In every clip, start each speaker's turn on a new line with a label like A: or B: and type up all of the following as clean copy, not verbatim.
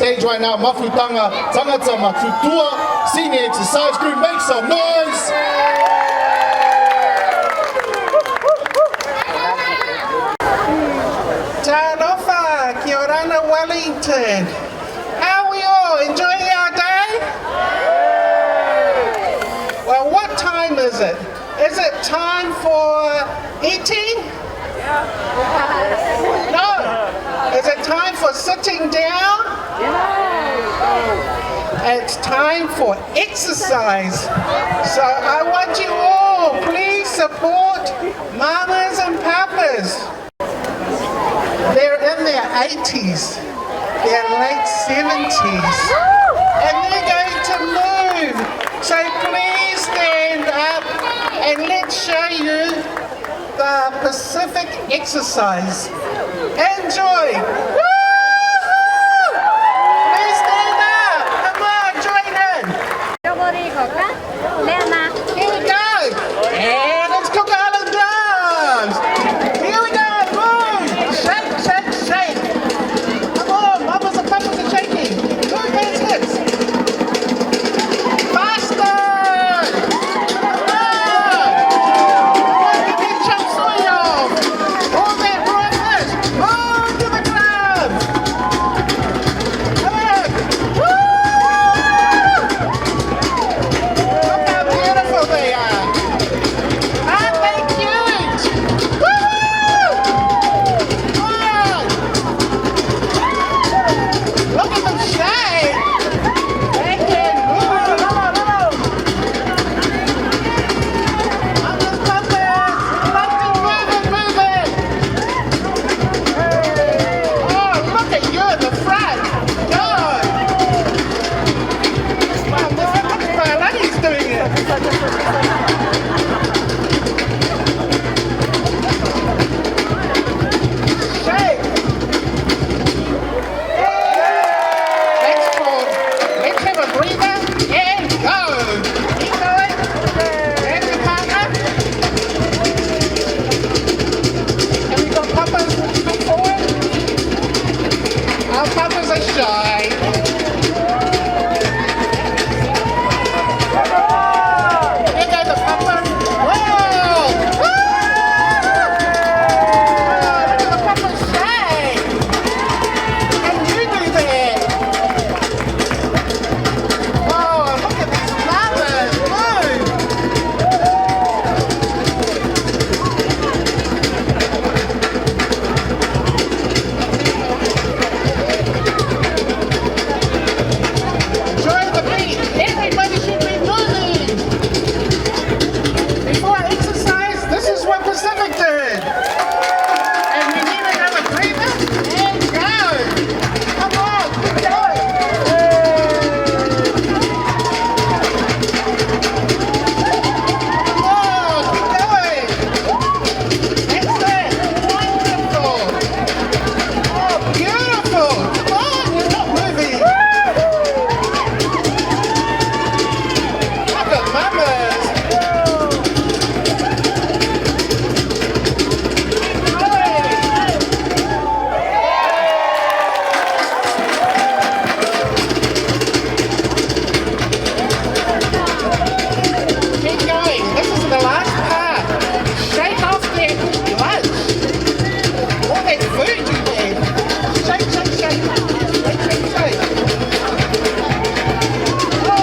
A: stage right now, Mafutaga Tagata Matutua, senior exercise group. Make some noise!
B: Talofa, kia orana, Wellington. How are we all? Enjoying our day? Well, what time is it? Is it time for eating? No. Is it time for sitting down? It's time for exercise. So I want you all, please support mamas and papas. They're in their 80s, their late 70s, and they're going to move. So please stand up and let's show you the Pacific exercise. Enjoy! Woo-hoo! Please stand up! Come on, join in! Here we go! And it's Cook Island drums! Here we go! Move! Shake, shake, shake! Come on, mamas and papas are shaking! Move those hips! Faster! Come on! Get that chop suey off! All that brightness! Move to the club! Come on! Woo! Look how beautiful they are! Aren't they cute? Woo! Come on! Look at them shake! They can move! Come on! I'm just pumping! Like to move it! Oh, look at you in the front! God! Wow, look at my lady's doing it! Shake! Let's have a breather and go! Keep going! There's your partner! Have we got papas come forward? Our papas are shy. There goes the papa. Whoa! Woo! Oh, look at the papa shake! Can you do that? Oh, look at these mamas! Enjoy the beat! Everybody should be moving! Before exercise, this is what Pacific did! And we need another breather and go! Come on, keep going! Come on, keep going! Excellent! Wonderful! Oh, beautiful! Come on, you're not moving! Look at mamas! Keep going. This is the last part. Shake off that lunch. All that food you had. Shake, shake, shake. Shake, shake, shake. Oh,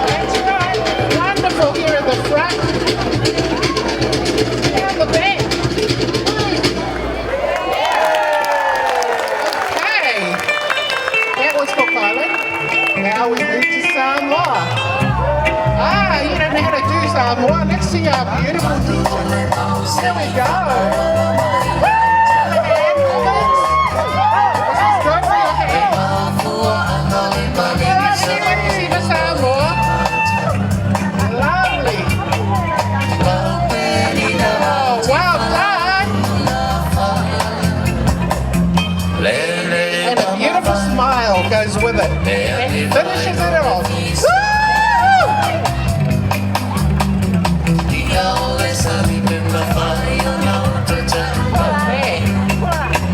B: that's right. Wonderful here in the front. Down the back. Okay. That was for Colin. Now we move to Samoa. Ah, you don't know how to do Samoa. Let's see our beautiful teacher. Here we go. Woo! Hand movements. This is good for your hand. Let me see the Samoa. Lovely. Oh, well done. And a beautiful smile goes with it. And finishes it off. Woo!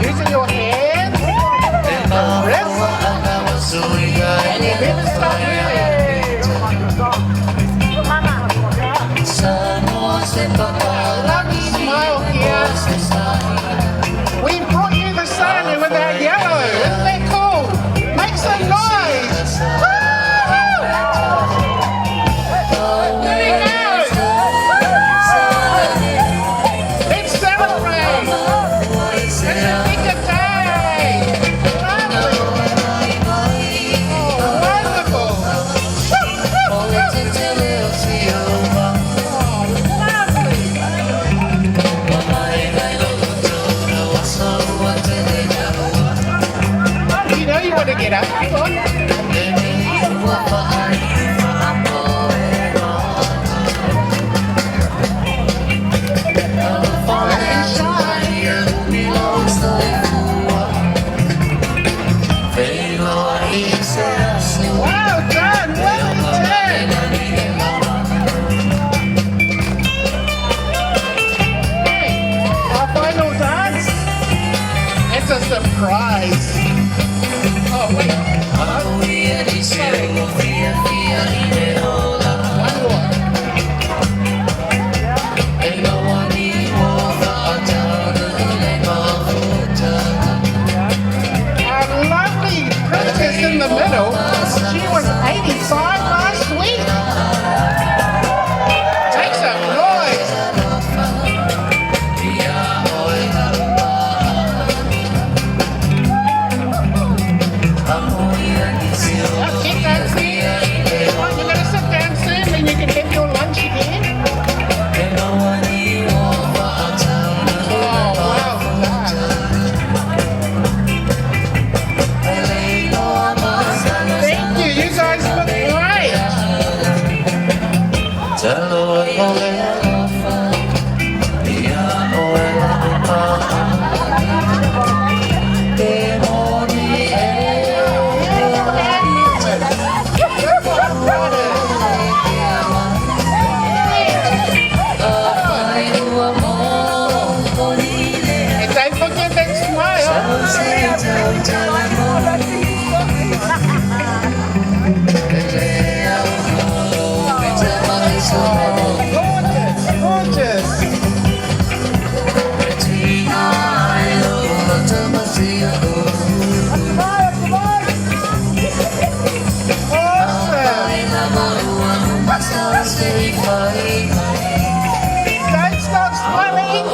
B: Using your hands. want to get up. Come on. Well done, Wellington! Our final dance? It's a surprise. Oh, wait. Sorry. One more. Our lovely princess in the middle, she was 85 last week. Make some noise. Keep dancing. Come on, you're going to sit down soon and you can get your lunch again. Oh, well done. Thank you. You guys look great. And don't forget that Gorgeous. Don't stop smiling.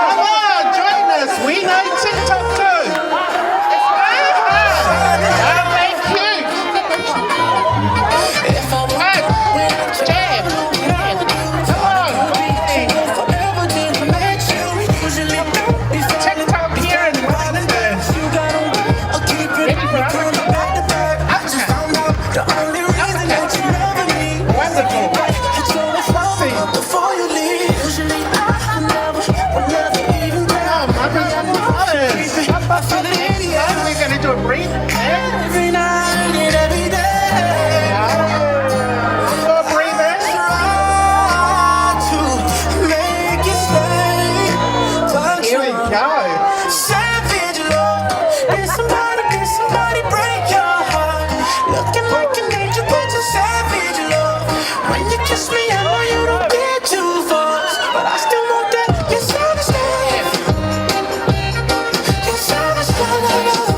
B: Come on, join us. We know TikTok too. It's very hard. Aren't they cute? Jam. Come on. TikTok here in Wellington. Ready for Africa? Wonderful. We're going to do a breathe.
C: Every night and every day.
B: Do a breather.
C: Try to make it stay. Touch
B: Here we
C: you.
B: go.
C: Savage love. Can somebody break your heart? Looking like an angel, but you're savage love. When you kiss me, I know you don't get too fast, but I still want that. You're savage love. You're savage love.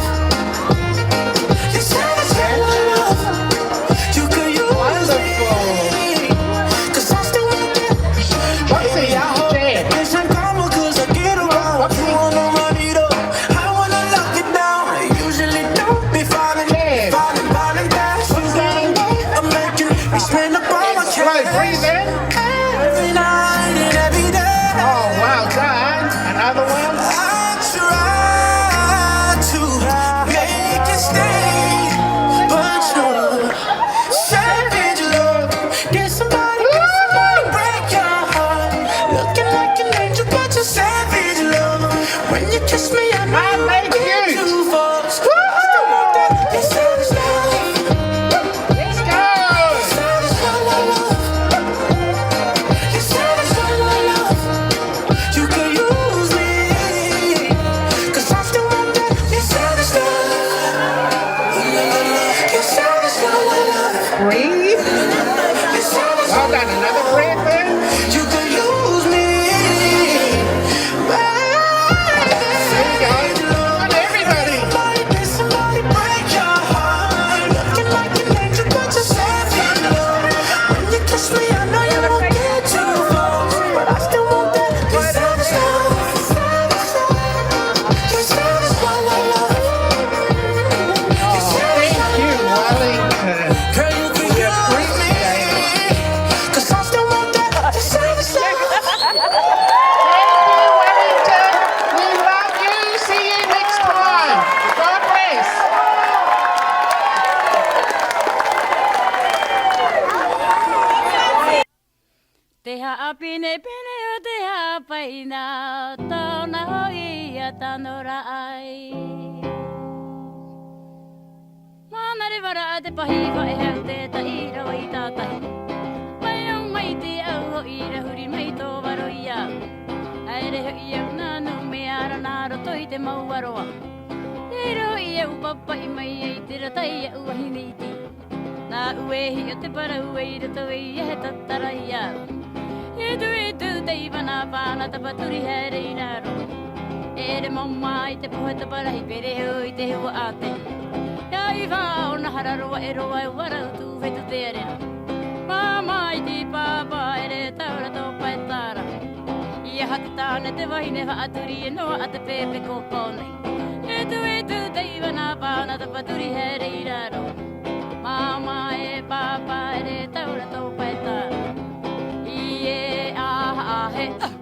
D: Apine pine o te hapaina, tauna hoi a tanora ai. Manare wara a te pahi whae hau te ta ira o i tātahi. Mai au mai te au ho ira huri mai tō waro i au. Aere ho i au nānu me ara nāro toi te mauaroa. Ero i au papa i mai ei te ratai au ahine i ti. Nā uehi o te parau e rato i he tatara i au. E tu tei wana pāna tapaturi he rei naro. Ere mamma i te pohe taparahi pere ho i te hua ate. Ia i whao na hararoa e roa e warau tu hetu te arena. Mama i te pāpā ere taura tō paetara. Ia hati tāne te wahine whaaturi e noa a te pepe ko konei. E tu tei wana pāna tapaturi he rei naro. Mama e pāpā ere taura tō paetara. Ie he